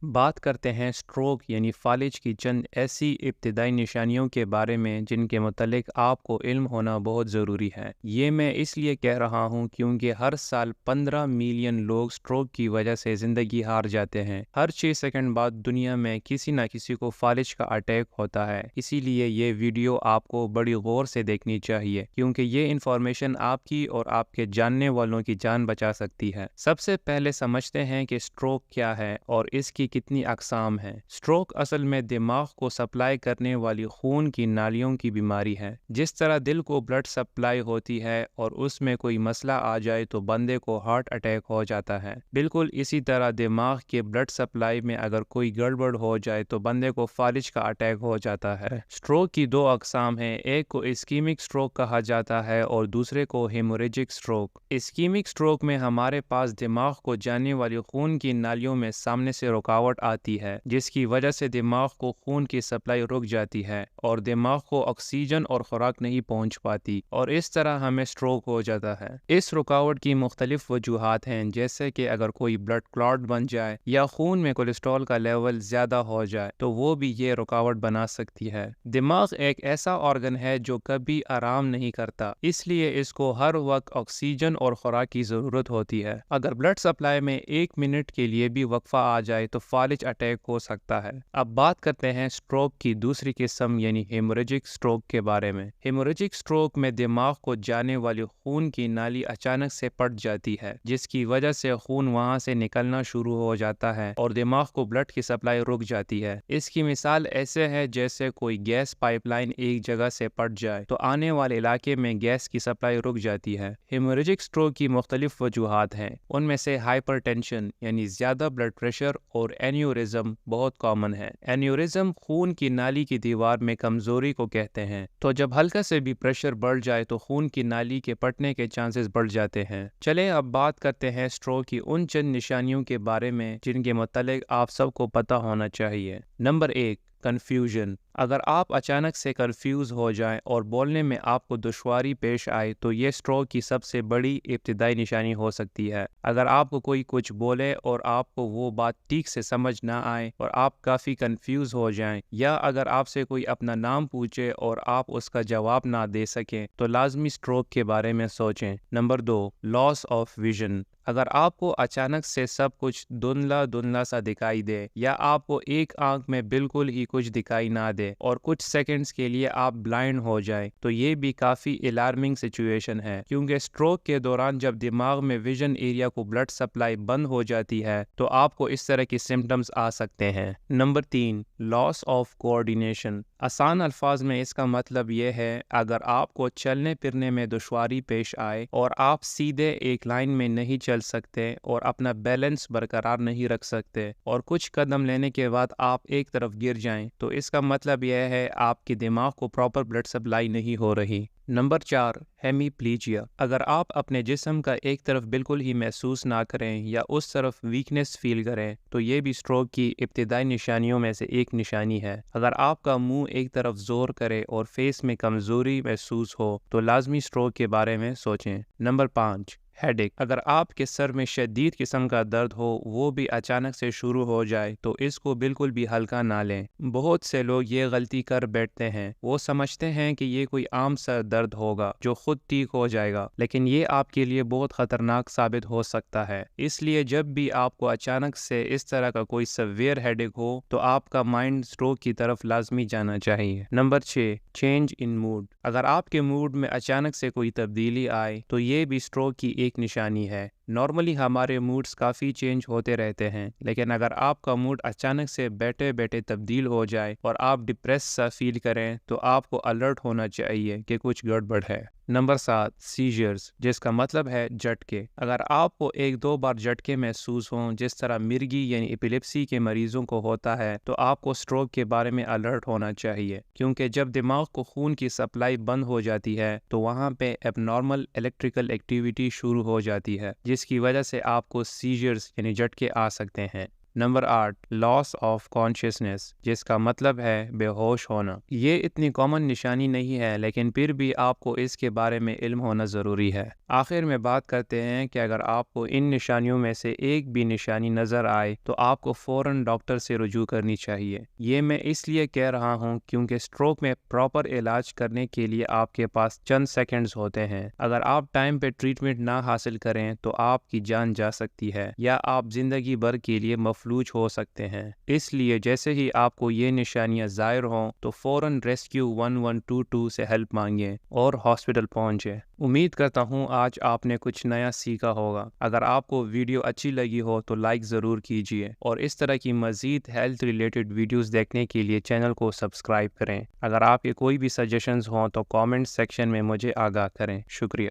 بات کرتے ہیں اسٹروک یعنی فالج کی چند ایسی ابتدائی نشانیوں کے بارے میں جن کے متعلق آپ کو علم ہونا بہت ضروری ہے۔ یہ میں اس لیے کہہ رہا ہوں کیونکہ ہر سال 15 ملین لوگ اسٹروک کی وجہ سے زندگی ہار جاتے ہیں۔ ہر 6 سیکنڈ بعد دنیا میں کسی نہ کسی کو فالج کا اٹیک ہوتا ہے۔ اسی لیے یہ ویڈیو آپ کو بڑی غور سے دیکھنی چاہیے کیونکہ یہ انفارمیشن آپ کی اور آپ کے جاننے والوں کی جان بچا سکتی ہے۔ سب سے پہلے سمجھتے ہیں کہ اسٹروک کیا ہے اور اس کی کتنی اقسام ہیں۔ اسٹروک اصل میں دماغ کو سپلائی کرنے والی خون کی نالیوں کی بیماری ہے۔ جس طرح دل کو بلڈ سپلائی ہوتی ہے اور اس میں کوئی مسئلہ آ جائے تو بندے کو ہارٹ اٹیک ہو جاتا ہے، بالکل اسی طرح دماغ کے بلڈ سپلائی میں اگر کوئی گڑبڑ ہو جائے تو بندے کو فالج کا اٹیک ہو جاتا ہے۔ اسٹروک کی دو اقسام ہیں، ایک کو اسکیمک اسٹروک کہا جاتا ہے اور دوسرے کو ہیموریجک اسٹروک۔ اسکیمک اسٹروک میں ہمارے پاس دماغ کو جانے والی خون کی نالیوں میں سامنے سے رکاوٹ آتی ہے جس کی وجہ سے دماغ کو خون کی سپلائی رک جاتی ہے اور دماغ کو آکسیجن اور خوراک نہیں پہنچ پاتی اور اس طرح ہمیں اسٹروک ہو جاتا ہے۔ اس رکاوٹ کی مختلف وجوہات ہیں، جیسے کہ اگر کوئی بلڈ کلاٹ بن جائے یا خون میں کولیسٹرول کا لیول زیادہ ہو جائے تو وہ بھی یہ رکاوٹ بنا سکتی ہے۔ دماغ ایک ایسا آرگن ہے جو کبھی آرام نہیں کرتا، اس لیے اس کو ہر وقت آکسیجن اور خوراک کی ضرورت ہوتی ہے۔ اگر بلڈ سپلائی میں 1 منٹ کے لیے بھی وقفہ آ جائے تو فالج اٹیک ہو سکتا ہے۔ اب بات کرتے ہیں اسٹروک کی دوسری قسم یعنی ہیموریجک اسٹروک کے بارے میں۔ ہیموریجک اسٹروک میں دماغ کو جانے والی خون کی نالی اچانک سے پھٹ جاتی ہے جس کی وجہ سے خون وہاں سے نکلنا شروع ہو جاتا ہے اور دماغ کو بلڈ کی سپلائی رک جاتی ہے۔ اس کی مثال ایسے ہے جیسے کوئی گیس پائپ لائن ایک جگہ سے پھٹ جائے تو آنے والے علاقے میں گیس کی سپلائی رک جاتی ہے۔ ہیموریجک اسٹروک کی مختلف وجوہات ہیں، ان میں سے ہائپر ٹینشن یعنی زیادہ بلڈ پریشر اور اینیورزم بہت کامن ہے۔ اینیورزم خون کی نالی کی دیوار میں کمزوری کو کہتے ہیں، تو جب ہلکا سے بھی پریشر بڑھ جائے تو خون کی نالی کے پھٹنے کے چانسز بڑھ جاتے ہیں۔ چلیں اب بات کرتے ہیں اسٹروک کی ان چند نشانیوں کے بارے میں جن کے متعلق آپ سب کو پتہ ہونا چاہیے۔ Number 1، confusion. اگر آپ اچانک سے کنفیوز ہو جائیں اور بولنے میں آپ کو دشواری پیش آئے تو یہ اسٹروک کی سب سے بڑی ابتدائی نشانی ہو سکتی ہے۔ اگر آپ کو کوئی کچھ بولے اور آپ کو وہ بات ٹھیک سے سمجھ نہ آئے اور آپ کافی کنفیوز ہو جائیں، یا اگر آپ سے کوئی اپنا نام پوچھے اور آپ اس کا جواب نہ دے سکیں تو لازمی اسٹروک کے بارے میں سوچیں۔ Number 2، loss of vision. اگر آپ کو اچانک سے سب کچھ دھندلا سا دکھائی دے یا آپ کو ایک آنکھ میں بالکل ہی کچھ دکھائی نہ دے اور کچھ سیکنڈز کے لیے آپ بلائنڈ ہو جائیں تو یہ بھی کافی الارمنگ سچویشن ہے، کیونکہ اسٹروک کے دوران جب دماغ میں ویژن ایریا کو بلڈ سپلائی بند ہو جاتی ہے تو آپ کو اس طرح کی سمپٹمز آ سکتے ہیں۔ Number 3، loss of coordination. آسان الفاظ میں اس کا مطلب یہ ہے، اگر آپ کو چلنے پھرنے میں دشواری پیش آئے اور آپ سیدھے ایک لائن میں نہیں چل سکتے اور اپنا بیلنس برقرار نہیں رکھ سکتے اور کچھ قدم لینے کے بعد آپ ایک طرف گر جائیں تو اس کا مطلب یہ ہے آپ کے دماغ کو پراپر بلڈ سپلائی نہیں ہو رہی۔ نمبر 4، ہیمیپلیجیا۔ اگر آپ اپنے جسم کا ایک طرف بالکل ہی محسوس نہ کریں یا اس طرف ویکنس فیل کریں تو یہ بھی اسٹروک کی ابتدائی نشانیوں میں سے ایک نشانی ہے۔ اگر آپ کا منہ ایک طرف زور کرے اور فیس میں کمزوری محسوس ہو تو لازمی اسٹروک کے بارے میں سوچیں۔ نمبر 5، ہیڈ ایک۔ اگر آپ کے سر میں شدید قسم کا درد ہو، وہ بھی اچانک سے شروع ہو جائے تو اس کو بالکل بھی ہلکا نہ لیں۔ بہت سے لوگ یہ غلطی کر بیٹھتے ہیں، وہ سمجھتے ہیں کہ یہ کوئی عام سر درد ہوگا جو خود ٹھیک ہو جائے گا، لیکن یہ آپ کے لیے بہت خطرناک ثابت ہو سکتا ہے۔ اس لیے جب بھی آپ کو اچانک سے اس طرح کا کوئی سیویئر ہیڈ ایک ہو تو آپ کا مائنڈ اسٹروک کی طرف لازمی جانا چاہیے۔ Number 6، change in mode. اگر آپ کے موڈ میں اچانک سے کوئی تبدیلی آئے تو یہ بھی اسٹروک کی ایک نشانی ہے۔ نارملی ہمارے موڈز کافی چینج ہوتے رہتے ہیں، لیکن اگر آپ کا موڈ اچانک سے بیٹھے بیٹھے تبدیل ہو جائے اور آپ ڈپریس سا فیل کریں تو آپ کو الرٹ ہونا چاہیے کہ کچھ گڑبڑ ہے۔ نمبر 7، سیجرز، جس کا مطلب ہے جھٹکے۔ اگر آپ کو 1-2 بار جھٹکے محسوس ہوں جس طرح مرگی یعنی ایپیلیپسی کے مریضوں کو ہوتا ہے تو آپ کو اسٹروک کے بارے میں الرٹ ہونا چاہیے، کیونکہ جب دماغ کو خون کی سپلائی بند ہو جاتی ہے تو وہاں پہ ایب نارمل الیکٹریکل ایکٹیویٹی شروع ہو جاتی ہے جس کی وجہ سے آپ کو سیجرز یعنی جھٹکے آ سکتے ہیں۔ نمبر 8 لاس آف کانشیسنس، جس کا مطلب ہے بے ہوش ہونا۔ یہ اتنی کامن نشانی نہیں ہے، لیکن پھر بھی آپ کو اس کے بارے میں علم ہونا ضروری ہے۔ آخر میں بات کرتے ہیں کہ اگر آپ کو ان نشانیوں میں سے ایک بھی نشانی نظر آئے تو آپ کو فوراً ڈاکٹر سے رجوع کرنی چاہیے۔ یہ میں اس لیے کہہ رہا ہوں کیونکہ اسٹروک میں پراپر علاج کرنے کے لیے آپ کے پاس چند سیکنڈز ہوتے ہیں۔ اگر آپ ٹائم پہ ٹریٹمنٹ نہ حاصل کریں تو آپ کی جان جا سکتی ہے یا آپ زندگی بھر کے لیے مفلوج ہو سکتے ہیں۔ اس لیے جیسے ہی آپ کو یہ نشانیاں ظاہر ہوں تو فوراً ریسکیو 1122 سے ہیلپ مانگیں اور ہاسپٹل پہنچیں۔ امید کرتا ہوں آج آپ نے کچھ نیا سیکھا ہوگا۔ اگر آپ کو ویڈیو اچھی لگی ہو تو لائک ضرور کیجیے اور اس طرح کی مزید ہیلتھ ریلیٹڈ ویڈیوز دیکھنے کے لیے چینل کو سبسکرائب کریں۔ اگر آپ کے کوئی بھی سجیشنز ہوں تو کامنٹ سیکشن میں مجھے آگاہ کریں۔ شکریہ۔